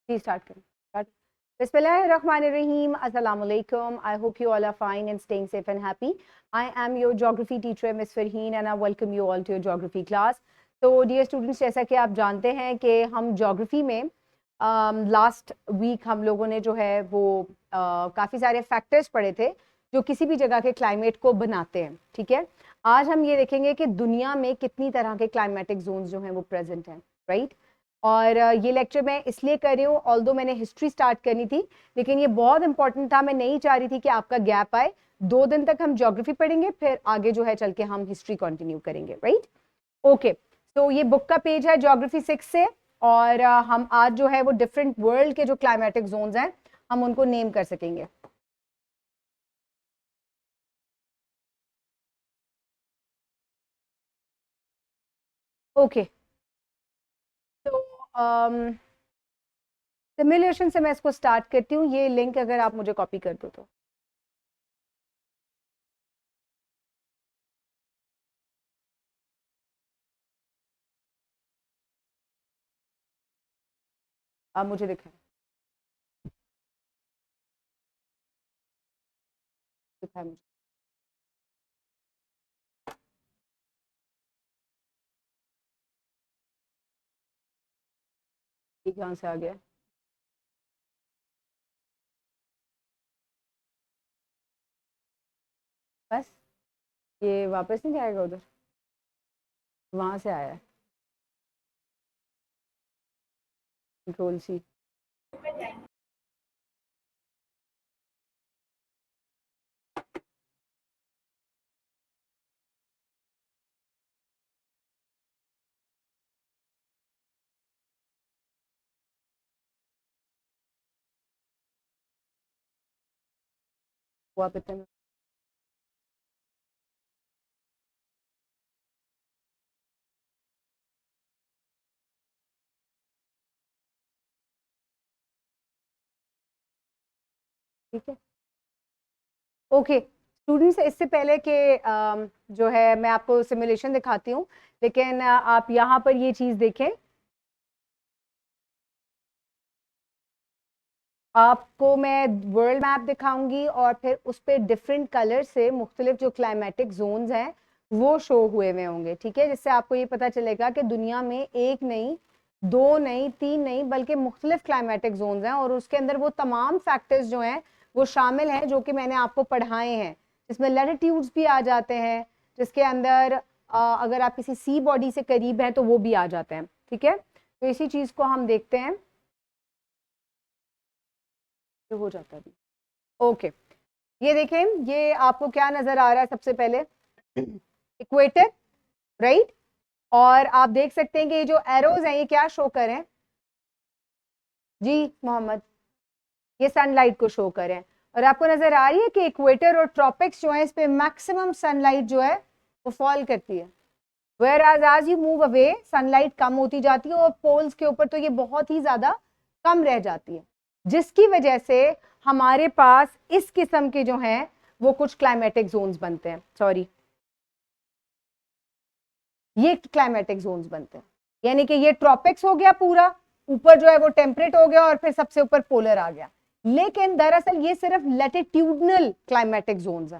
जी start करें। Bismillahirrahmanirrahim. Assalamu alaikum. I hope you all are fine and staying safe and happy. I am your geography teacher Miss Farheen and I welcome you all to your geography class. तो dear students, जैसा कि आप जानते हैं कि हम geography में last week हम लोगों ने जो है वो काफ़ी सारे फैक्टर्स पढ़े थे जो किसी भी जगह के क्लाइमेट को बनाते हैं। ठीक है, आज हम ये देखेंगे कि दुनिया में कितनी तरह के क्लाइमेटिक जोन्स जो हैं वो प्रेजेंट हैं, राइट। और ये लेक्चर मैं इसलिए कर रही हूँ, ऑल्दो मैंने हिस्ट्री स्टार्ट करनी थी लेकिन ये बहुत इंपॉर्टेंट था, मैं नहीं चाह रही थी कि आपका गैप आए। 2 दिन तक हम ज्योग्राफी पढ़ेंगे, फिर आगे जो है चल के हम हिस्ट्री कंटिन्यू करेंगे, राइट। ओके, तो ये बुक का पेज है ज्योग्राफी 6 से, और हम आज जो है वो डिफरेंट वर्ल्ड के जो क्लाइमेटिक जोन्स हैं हम उनको नेम कर सकेंगे। ओके, तो सिमुलेशन से मैं इसको स्टार्ट करती हूँ। ये लिंक अगर आप मुझे कॉपी कर दो तो। आप मुझे दिखाएं, दिखाएं मुझे। ठीक, यहाँ से आ गया। बस ये वापस नहीं जाएगा उधर, वहां से आया है। Control C. वो आप इतने ठीक है। ओके स्टूडेंट्स, इससे पहले कि जो है मैं आपको सिमुलेशन दिखाती हूँ, लेकिन आप यहाँ पर ये चीज़ देखें। आपको मैं वर्ल्ड मैप दिखाऊंगी और फिर उस पर डिफरेंट कलर से मुख्तलिफ जो क्लाइमेटिक जोन्स हैं वो शो हुए हुए होंगे, ठीक है, जिससे आपको ये पता चलेगा कि दुनिया में एक नहीं, 2 नहीं, 3 नहीं, बल्कि मुख्तलिफ क्लाइमेटिक जोन्स हैं और उसके अंदर वो तमाम फैक्टर्स जो हैं वो शामिल हैं जो कि मैंने आपको पढ़ाए हैं, जिसमें लैटिट्यूड्स भी आ जाते हैं, जिसके अंदर अगर आप किसी सी बॉडी से करीब हैं तो वो भी आ जाते हैं, ठीक है। तो इसी चीज़ को हम देखते हैं, जो हो जाता है। ओके, ये देखें, ये आपको क्या नजर आ रहा है? सबसे पहले इक्वेटर, राइट। और आप देख सकते हैं कि ये जो एरोज हैं ये क्या शो करें? जी मोहम्मद, ये सनलाइट को शो करें। और आपको नजर आ रही है कि इक्वेटर और ट्रॉपिक्स जो है इस पे मैक्सिमम सनलाइट जो है वो फॉल करती है, वेयर आज यू मूव अवे सनलाइट कम होती जाती है और पोल्स के ऊपर तो ये बहुत ही ज्यादा कम रह जाती है, जिसकी वजह से हमारे पास इस किस्म के जो हैं वो कुछ क्लाइमेटिक जोन्स बनते हैं। सॉरी, ये क्लाइमेटिक जोन्स बनते हैं, यानी कि ये ट्रॉपिक्स हो गया पूरा, ऊपर जो है वो टेम्परेट हो गया और फिर सबसे ऊपर पोलर आ गया। लेकिन दरअसल ये सिर्फ लैटिट्यूडनल क्लाइमेटिक जोन्स है,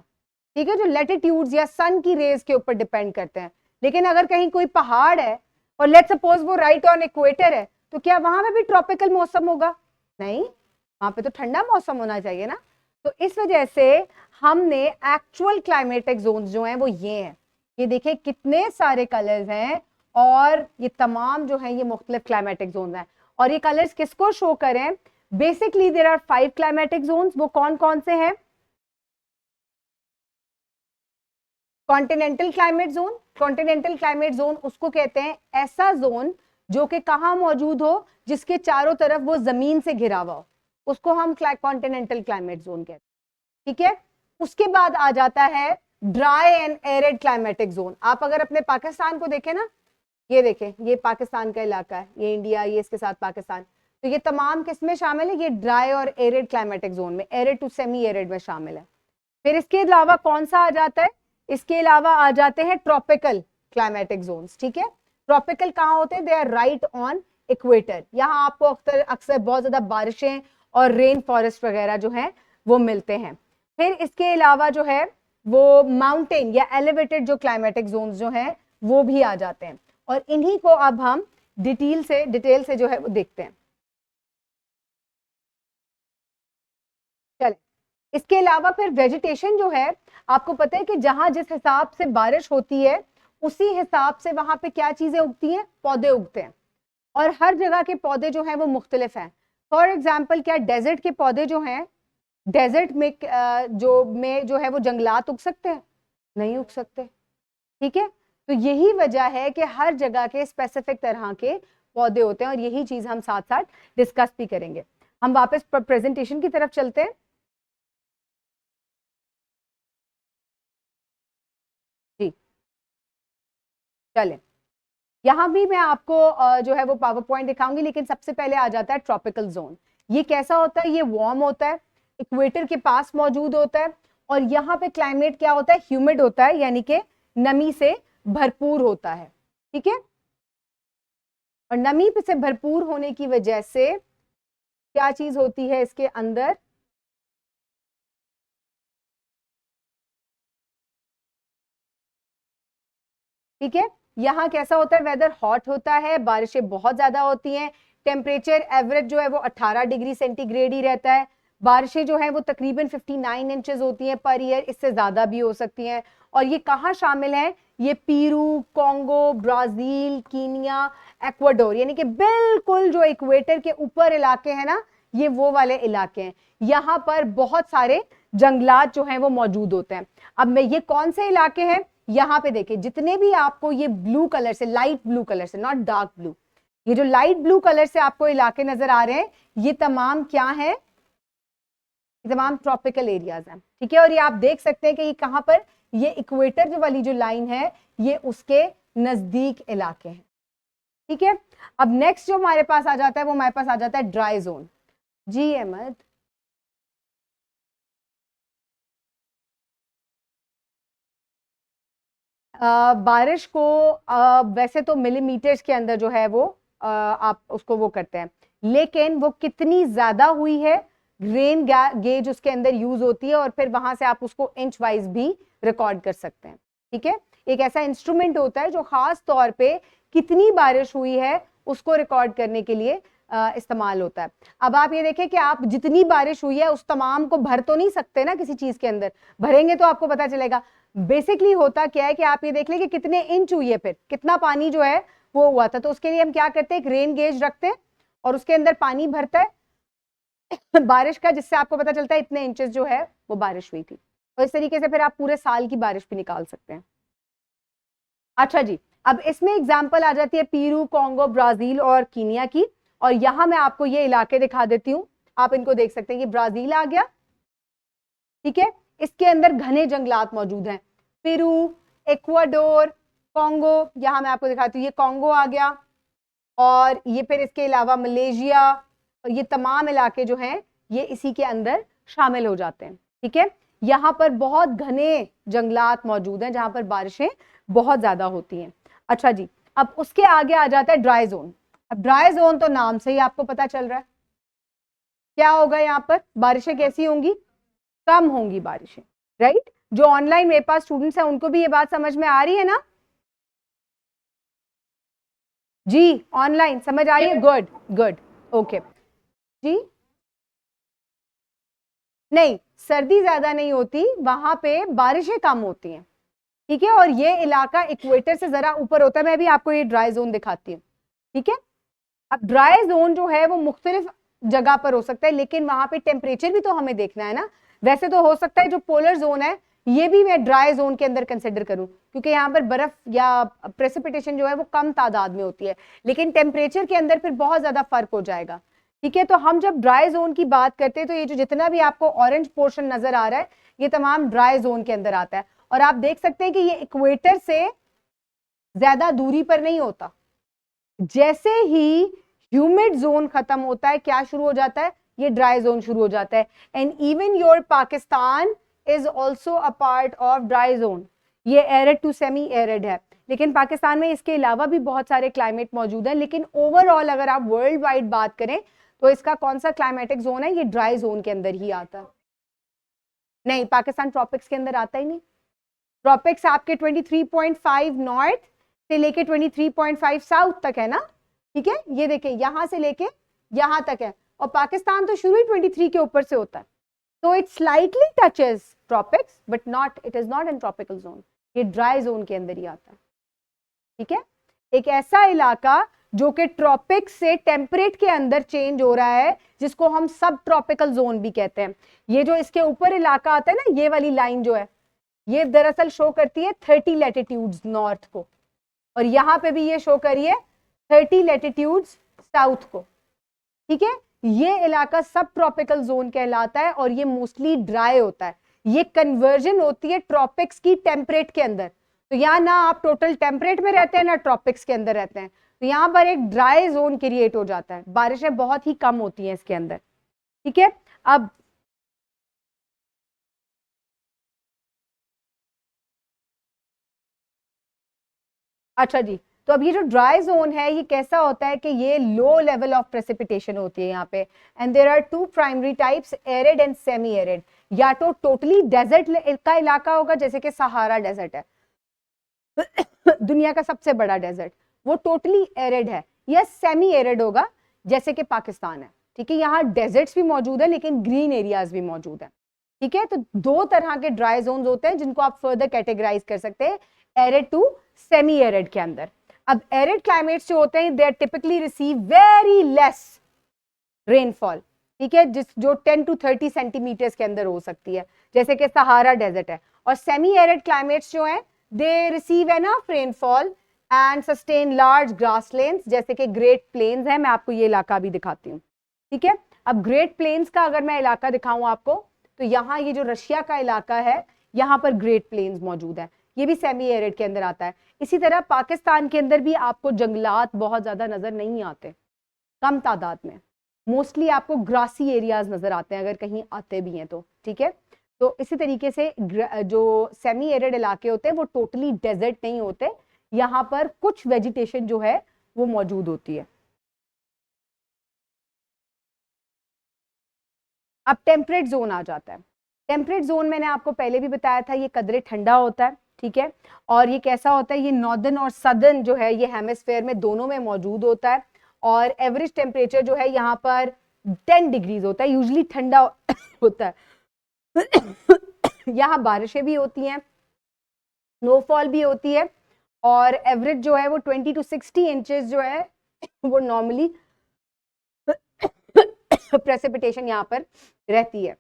ठीक है, जो लैटिट्यूड्स या सन की रेज के ऊपर डिपेंड करते हैं। लेकिन अगर कहीं कोई पहाड़ है और लेट्स सपोज वो राइट ऑन इक्वेटर है, तो क्या वहां पे भी ट्रॉपिकल मौसम होगा? नहीं, वहां पे तो ठंडा मौसम होना चाहिए ना। तो इस वजह से हमने एक्चुअल क्लाइमेटिक जोन्स जो हैं वो ये हैं, ये देखिए कितने सारे कलर्स हैं और ये तमाम जो है ये मुख्तलिफ क्लाइमेटिक जोन्स हैं। और ये कलर्स किसको शो करें? Basically there are 5 climatic zones. वो कौन कौन से हैं? Continental climate zone, continental climate zone उसको कहते हैं ऐसा जोन जो कि कहाँ मौजूद हो, जिसके चारों तरफ वो जमीन से घिरा हुआ हो, उसको हम कॉन्टिनेंटल क्लाइमेट जोन कहते हैं, ठीक है। उसके बाद आ जाता है dry and arid climatic zone. आप अगर अपने पाकिस्तान को देखें ना, ये देखें, ये पाकिस्तान का इलाका है, ये इंडिया, ये इसके साथ पाकिस्तान, तो ये तमाम किसमें शामिल है? ये ड्राई और एरिड क्लाइमेटिक जोन में, एरिड टू सेमी एरिड में शामिल है। फिर इसके अलावा कौन सा आ जाता है? इसके अलावा आ जाते हैं ट्रॉपिकल क्लाइमेटिक जोन्स, ठीक है। ट्रॉपिकल कहाँ होते हैं? They are right on equator, यहाँ आपको अक्सर बहुत ज्यादा बारिशें और रेन फॉरेस्ट वगैरह जो है वो मिलते हैं। फिर इसके अलावा जो है वो माउंटेन या एलिवेटेड जो क्लाइमेटिक जोन्स जो हैं वो भी आ जाते हैं, और इन्हीं को अब हम डिटेल से जो है वो देखते हैं। चले, इसके अलावा फिर वेजिटेशन जो है, आपको पता है कि जहां जिस हिसाब से बारिश होती है उसी हिसाब से वहां पे क्या चीजें उगती हैं, पौधे उगते हैं, और हर जगह के पौधे जो हैं वो मुख्तलिफ हैं। फॉर एग्जाम्पल, क्या डेजर्ट के पौधे जो हैं, डेजर्ट में जो है वो जंगलात उग सकते हैं? नहीं उग सकते। ठीक है, तो यही वजह है कि हर जगह के स्पेसिफिक तरह के पौधे होते हैं, और यही चीज हम साथ साथ डिस्कस भी करेंगे। हम वापस प्रेजेंटेशन की तरफ चलते हैं। जी चलें, यहाँ भी मैं आपको जो है वो पावर पॉइंट दिखाऊंगी, लेकिन सबसे पहले आ जाता है ट्रॉपिकल जोन। ये कैसा होता है? ये वार्म होता है, इक्वेटर के पास मौजूद होता है, और यहाँ पे क्लाइमेट क्या होता है? ह्यूमिड होता है, यानी कि नमी से भरपूर होता है। ठीक है, और नमी से भरपूर होने की वजह से क्या चीज होती है इसके अंदर? ठीक है, यहाँ कैसा होता है? वेदर हॉट होता है, बारिशें बहुत ज्यादा होती हैं, टेम्परेचर एवरेज जो है वो 18 डिग्री सेंटीग्रेड ही रहता है, बारिशें जो है वो तकरीबन 59 इंचेस होती हैं पर ईयर, इससे ज्यादा भी हो सकती हैं। और ये कहाँ शामिल है? ये Peru, Congo, Brazil, Kenya, Ecuador, यानी कि बिल्कुल जो इक्वेटर के ऊपर इलाके हैं ना, ये वो वाले इलाके हैं। यहाँ पर बहुत सारे जंगलात जो हैं वो मौजूद होते हैं। अब मैं ये कौन से इलाके हैं यहाँ पे देखिए, जितने भी आपको ये ब्लू कलर से, लाइट ब्लू कलर से, नॉट डार्क ब्लू, ये जो लाइट ब्लू कलर से आपको इलाके नजर आ रहे हैं, ये तमाम क्या है? ये तमाम ट्रॉपिकल एरियाज हैं। ठीक है, और ये आप देख सकते हैं कि ये कहां पर, ये इक्वेटर जो वाली जो लाइन है ये उसके नजदीक इलाके हैं। ठीक है, अब नेक्स्ट जो हमारे पास आ जाता है वो हमारे पास आ जाता है ड्राई जोन। जी अहमद, बारिश को वैसे तो मिलीमीटर्स के अंदर जो है वो आप उसको वो करते हैं, लेकिन वो कितनी ज्यादा हुई है, रेन गेज उसके अंदर यूज होती है, और फिर वहां से आप उसको इंच वाइज भी रिकॉर्ड कर सकते हैं। ठीक है, एक ऐसा इंस्ट्रूमेंट होता है जो खास तौर पे कितनी बारिश हुई है उसको रिकॉर्ड करने के लिए इस्तेमाल होता है। अब आप ये देखें कि आप जितनी बारिश हुई है उस तमाम को भर तो नहीं सकते ना किसी चीज के अंदर, भरेंगे तो आपको पता चलेगा। बेसिकली होता क्या है कि आप ये देख लें कि कितने इंच हुई है, फिर कितना पानी जो है वो हुआ था, तो उसके लिए हम क्या करते हैं? एक रेन गेज रखते हैं और उसके अंदर पानी भरता है बारिश का, जिससे आपको पता चलता है इतने इंचेस जो है वो बारिश हुई थी, और इस तरीके से फिर आप पूरे साल की बारिश भी निकाल सकते हैं। अच्छा जी, अब इसमें एग्जाम्पल आ जाती है पेरू, कॉन्गो, ब्राजील और कीनिया की, और यहां मैं आपको ये इलाके दिखा देती हूँ, आप इनको देख सकते हैं। ये ब्राजील आ गया, ठीक है, इसके अंदर घने जंगलात मौजूद हैं। पेरू, इक्वाडोर, कॉन्गो, यहां मैं आपको दिखाती हूँ, ये कॉन्गो आ गया, और ये फिर इसके अलावा मलेशिया, और ये तमाम इलाके जो हैं ये इसी के अंदर शामिल हो जाते हैं। ठीक है, यहाँ पर बहुत घने जंगलात मौजूद हैं जहां पर बारिशें बहुत ज्यादा होती हैं। अच्छा जी, अब उसके आगे आ जाता है ड्राई जोन। अब ड्राई जोन तो नाम से ही आपको पता चल रहा है क्या होगा, यहाँ पर बारिशें कैसी होंगी? कम होंगी बारिशें, राइट? जो ऑनलाइन मेरे पास स्टूडेंट्स हैं उनको भी ये बात समझ में आ रही है ना? जी ऑनलाइन समझ आ रही है? गुड गुड, ओके जी। नहीं, सर्दी ज्यादा नहीं होती, वहां पे बारिशें कम होती हैं। ठीक है, और ये इलाका इक्वेटर से जरा ऊपर होता है। मैं भी आपको ये ड्राई जोन दिखाती हूँ। ठीक है, अब ड्राई जोन जो है वो मुख्तलिफ जगह पर हो सकता है, लेकिन वहां पे टेम्परेचर भी तो हमें देखना है ना। वैसे तो हो सकता है जो पोलर जोन है ये भी मैं ड्राई जोन के अंदर कंसिडर करूं, क्योंकि यहाँ पर बर्फ या प्रेसिपिटेशन जो है वो कम तादाद में होती है, लेकिन टेम्परेचर के अंदर फिर बहुत ज्यादा फर्क हो जाएगा। ठीक है, तो हम जब ड्राई जोन की बात करते हैं तो ये जो जितना भी आपको ऑरेंज पोर्शन नजर आ रहा है ये तमाम ड्राई जोन के अंदर आता है, और आप देख सकते हैं कि ये इक्वेटर से ज्यादा दूरी पर नहीं होता। जैसे ही ह्यूमिड जोन खत्म होता है क्या शुरू हो जाता है? ये ड्राई जोन शुरू हो जाता है। And even your Pakistan is also a part of dry zone. ये एरिड टू सेमी एरिड है, लेकिन पाकिस्तान में इसके अलावा भी बहुत सारे क्लाइमेट मौजूद हैं, लेकिन ओवरऑल अगर आप वर्ल्ड वाइड बात करें तो इसका कौन सा क्लाइमेटिक जोन है, ये ड्राई जोन के अंदर ही आता है। नहीं, पाकिस्तान ट्रॉपिक्स के अंदर आता ही नहीं। ट्रॉपिक्स आपके 23.5 नॉर्थ से लेके 23.5 साउथ तक है ना, ठीक है, ये देखें यहां से लेके यहां तक है, और पाकिस्तान तो शुरू ही 23 के ऊपर से होता है, तो it slightly touches tropics but not, it is not in tropical zone, ये ड्राई जोन के अंदर ही आता है, ठीक है। एक ऐसा इलाका जो कि ट्रॉपिक्स से टेम्परेट के अंदर चेंज हो रहा है, जिसको हम सब ट्रॉपिकल जोन भी कहते हैं। ये जो इसके ऊपर इलाका आता है ना, ये वाली लाइन जो है, ये दरअसल शो करती है 30 लैटिट्यूड्स नॉर्थ को, और यहां पे भी ये शो करिए 30 लैटिट्यूड्स साउथ को, ठीक है। ये इलाका सब ट्रॉपिकल जोन कहलाता है और ये मोस्टली ड्राई होता है। ये कन्वर्जन होती है ट्रॉपिक्स की टेम्परेट के अंदर, तो यहाँ ना आप टोटल टेम्परेट में रहते हैं ना ट्रॉपिक्स के अंदर रहते हैं, तो यहाँ पर एक ड्राई जोन क्रिएट हो जाता है, बारिशें बहुत ही कम होती हैं इसके अंदर, ठीक है। अब अच्छा जी, तो अब ये जो ड्राई जोन है ये कैसा होता है कि ये लो लेवल ऑफ प्रेसिपिटेशन होती है यहाँ पे, and there are two primary types, arid and semi arid. या तो टोटली डेजर्ट का इलाका होगा, जैसे कि सहारा डेजर्ट है दुनिया का सबसे बड़ा डेजर्ट, वो टोटली एरिड है, या सेमी एरिड होगा जैसे कि पाकिस्तान है, ठीक है। यहाँ डेजर्ट्स भी मौजूद है लेकिन ग्रीन एरियाज भी मौजूद है, ठीक है। तो दो तरह के ड्राई जोन्स होते हैं जिनको आप फर्दर कैटेगराइज कर सकते हैं एरिड टू सेमी एरिड के अंदर। अब एरिड क्लाइमेट्स जो होते हैं they are typically receive very less rainfall, ठीक है, जो 10 to 30 सेंटीमीटर्स के अंदर हो सकती है, जैसे कि सहारा डेजर्ट है। और सेमी एरिड क्लाइमेट्स जो हैं they receive enough rainfall and sustain large grasslands, जैसे कि ग्रेट प्लेन्स है। मैं आपको ये इलाका भी दिखाती हूँ, ठीक है। अब ग्रेट प्लेन्स का अगर मैं इलाका दिखाऊं आपको, तो यहाँ ये जो रशिया का इलाका है, यहाँ पर ग्रेट प्लेन्स मौजूद है, ये भी सेमी एरिड के अंदर आता है। इसी तरह पाकिस्तान के अंदर भी आपको जंगलात बहुत ज्यादा नजर नहीं आते, कम तादाद में, मोस्टली आपको ग्रासी एरियाज नजर आते हैं अगर कहीं आते भी हैं तो, ठीक है। तो इसी तरीके से जो सेमी एरिड इलाके होते हैं वो टोटली डेजर्ट नहीं होते, यहाँ पर कुछ वेजिटेशन जो है वो मौजूद होती है। अब टेम्परेट जोन आ जाता है। टेम्परेट जोन मैंने आपको पहले भी बताया था, ये कदरे ठंडा होता है, ठीक है। और ये कैसा होता है, ये नॉर्दर्न और सदर्न जो है ये हेमिस्फेयर में दोनों में मौजूद होता है, और एवरेज टेम्परेचर जो है यहाँ पर 10 डिग्रीज होता है, यूजली ठंडा होता है यहाँ बारिशें भी होती हैं, स्नोफॉल भी होती है, और एवरेज जो है वो 20 to 60 इंचेस जो है वो नॉर्मली प्रेसिपिटेशन यहाँ पर रहती है।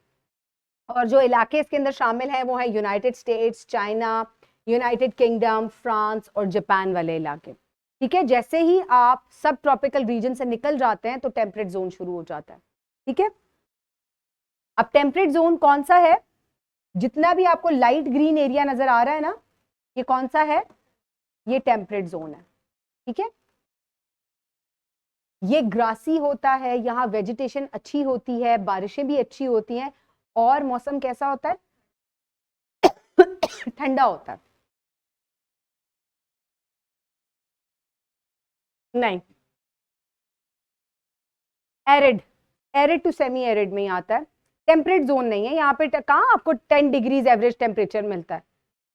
और जो इलाके इसके अंदर शामिल हैं वो है United states, China, United kingdom, France और जापान वाले इलाके, ठीक है। जैसे ही आप सब ट्रॉपिकल रीजन से निकल जाते हैं तो टेम्परेट जोन शुरू हो जाता है, ठीक है। अब टेम्परेट जोन कौन सा है, जितना भी आपको लाइट ग्रीन एरिया नजर आ रहा है ना, ये कौन सा है, ये टेम्परेट जोन है, ठीक है। ये ग्रासी होता है, यहाँ वेजिटेशन अच्छी होती है, बारिशें भी अच्छी होती हैं, और मौसम कैसा होता है ठंडा होता है। नहीं, arid, arid to semi arid में ही आता है, टेम्परेट जोन नहीं है। यहाँ पे कहाँ आपको 10 डिग्रीज एवरेज टेम्परेचर मिलता है,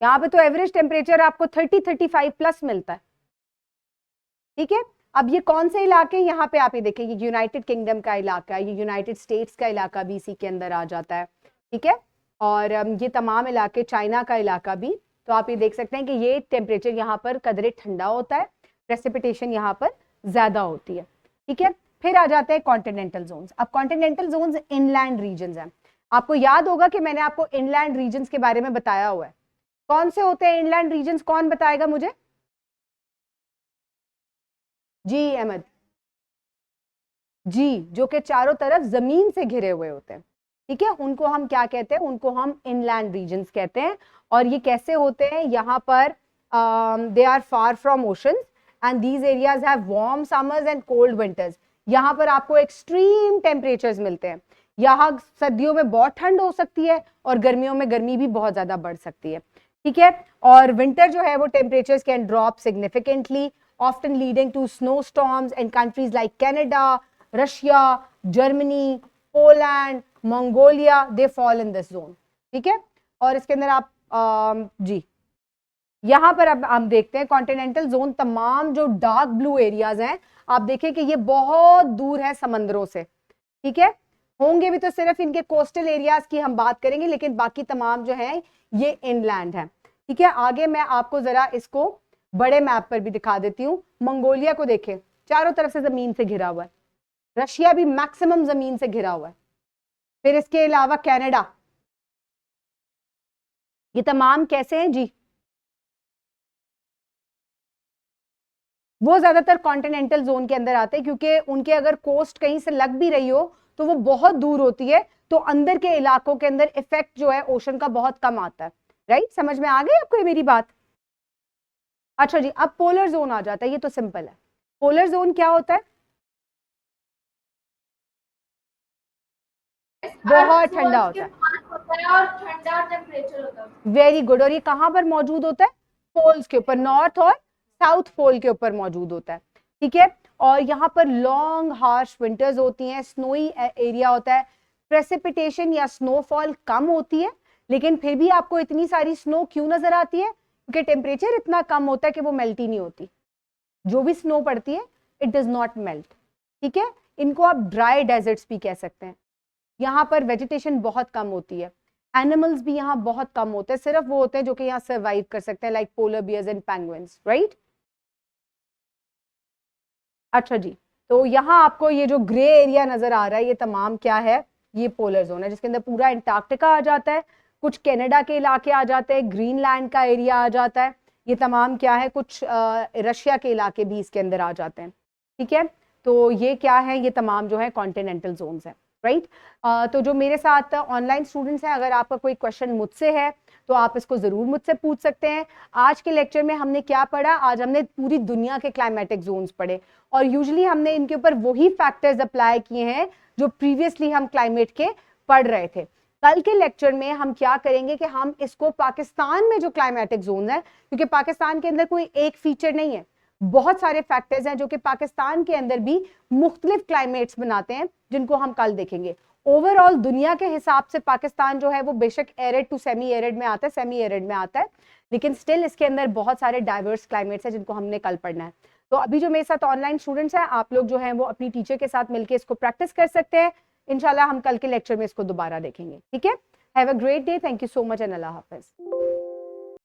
यहाँ पे तो एवरेज टेम्परेचर आपको 30-35 प्लस मिलता है, ठीक है। अब ये कौन से इलाके, यहाँ पे आप ये देखें, ये यूनाइटेड किंगडम का इलाका है, ये यूनाइटेड स्टेट्स का इलाका भी इसी के अंदर आ जाता है, ठीक है। और ये तमाम इलाके, चाइना का इलाका भी, तो आप ये देख सकते हैं कि ये टेम्परेचर यहाँ पर कदरे ठंडा होता है, प्रेसिपिटेशन यहाँ पर ज्यादा होती है, ठीक है। फिर आ जाते हैं कॉन्टिनेंटल जोन्स। अब कॉन्टिनेंटल जोन्स इनलैंड रीजन्स हैं। आपको याद होगा कि मैंने आपको इनलैंड रीजन्स के बारे में बताया हुआ है। कौन से होते हैं इनलैंड रीजन्स, कौन बताएगा मुझे? जी अहमद जी, जो कि चारों तरफ जमीन से घिरे हुए होते हैं, ठीक है, उनको हम क्या कहते हैं, उनको हम इनलैंड रीजन्स कहते हैं। और ये कैसे होते हैं, यहाँ पर they are far from oceans and these areas have warm summers and cold winters. यहाँ पर आपको एक्सट्रीम टेम्परेचर्स मिलते हैं, यहाँ सर्दियों में बहुत ठंड हो सकती है और गर्मियों में गर्मी भी बहुत ज्यादा बढ़ सकती है, ठीक है। और विंटर जो है वो temperatures can drop significantly, often leading to snow storms in countries like Canada, Russia, Germany, Poland, Mongolia, they fall in this zone. ठीक है। और इसके अंदर आप जी यहां पर अब हम देखते हैं कॉन्टिनेंटल जोन, तमाम जो डार्क ब्लू एरियाज हैं, आप देखें कि ये बहुत दूर है समंदरों से। ठीक है। होंगे भी तो सिर्फ इनके कोस्टल एरियाज की हम बात करेंगे, लेकिन बाकी तमाम जो है ये इनलैंड है। ठीक है। आगे मैं आपको जरा इसको बड़े मैप पर भी दिखा देती हूँ। मंगोलिया को देखें, चारों तरफ से जमीन से घिरा हुआ है। रशिया भी मैक्सिमम जमीन से घिरा हुआ है। फिर इसके अलावा कनाडा, ये तमाम कैसे हैं जी? वो ज्यादातर कॉन्टिनेंटल जोन के अंदर आते हैं, क्योंकि उनके अगर कोस्ट कहीं से लग भी रही हो तो वो बहुत दूर होती है, तो अंदर के इलाकों के अंदर इफेक्ट जो है ओशन का बहुत कम आता है। राइट, समझ में आ गई आपको ये मेरी बात? अच्छा जी, अब पोलर जोन आ जाता है। ये तो सिंपल है। पोलर जोन क्या होता है? बहुत ठंडा होता है और ठंडा टेम्परेचर होता है। Very good. और ये कहां पर मौजूद होता है? पोल्स के ऊपर, नॉर्थ और साउथ पोल के ऊपर मौजूद होता है। ठीक है। और यहाँ पर लॉन्ग हार्श विंटर्स होती हैं, स्नोई एरिया होता है, प्रेसिपिटेशन या स्नोफॉल कम होती है, लेकिन फिर भी आपको इतनी सारी स्नो क्यों नजर आती है? क्योंकि टेम्परेचर इतना कम होता है कि वो मेल्ट ही नहीं होती। जो भी स्नो पड़ती है इट डज नॉट मेल्ट। ठीक है। इनको आप ड्राई डेजर्ट्स भी कह सकते हैं। यहाँ पर वेजिटेशन बहुत कम होती है, एनिमल्स भी यहाँ बहुत कम होते हैं, सिर्फ वो होते हैं जो कि यहाँ सर्वाइव कर सकते हैं, like polar bears and penguins. Right. अच्छा जी, तो यहाँ आपको ये जो ग्रे एरिया नजर आ रहा है, ये तमाम क्या है? ये पोलर जोन है, जिसके अंदर पूरा एंटार्क्टिका आ जाता है, कुछ कनाडा के इलाके आ जाते हैं, ग्रीनलैंड का एरिया आ जाता है, ये तमाम क्या है, कुछ रशिया के इलाके भी इसके अंदर आ जाते हैं। ठीक है। तो ये क्या है? ये तमाम जो है कॉन्टिनेंटल जोन्स है। राइट। तो जो मेरे साथ ऑनलाइन स्टूडेंट्स हैं, अगर आपका कोई क्वेश्चन मुझसे है तो आप इसको जरूर मुझसे पूछ सकते हैं। आज के लेक्चर में हमने क्या पढ़ा? आज हमने पूरी दुनिया के क्लाइमेटिक जोन्स पढ़े, और यूजुअली हमने इनके ऊपर वही फैक्टर्स अप्लाई किए हैं जो प्रीवियसली हम क्लाइमेट के पढ़ रहे थे। कल के लेक्चर में हम क्या करेंगे कि हम इसको पाकिस्तान में जो क्लाइमेटिक जोन है, क्योंकि पाकिस्तान के अंदर कोई एक फीचर नहीं है, बहुत सारे फैक्टर्स हैं जो कि पाकिस्तान के अंदर भी मुख्तलिफ क्लाइमेट्स बनाते हैं, जिनको हम कल देखेंगे। ओवरऑल दुनिया के हिसाब से पाकिस्तान जो है वो बेशक एरिड टू सेमी एरिड में आता है, सेमी एरिड में आता है, लेकिन स्टिल इसके अंदर बहुत सारे डाइवर्स क्लाइमेट्स हैं जिनको हमने कल पढ़ना है। तो अभी जो मेरे साथ ऑनलाइन स्टूडेंट्स हैं, आप लोग जो हैं वो अपनी टीचर के साथ मिलकर इसको प्रैक्टिस कर सकते हैं। इंशाल्लाह हम कल के लेक्चर में इसको दोबारा देखेंगे। ठीक है। Have a great day. Thank you so much and Allah Hafiz.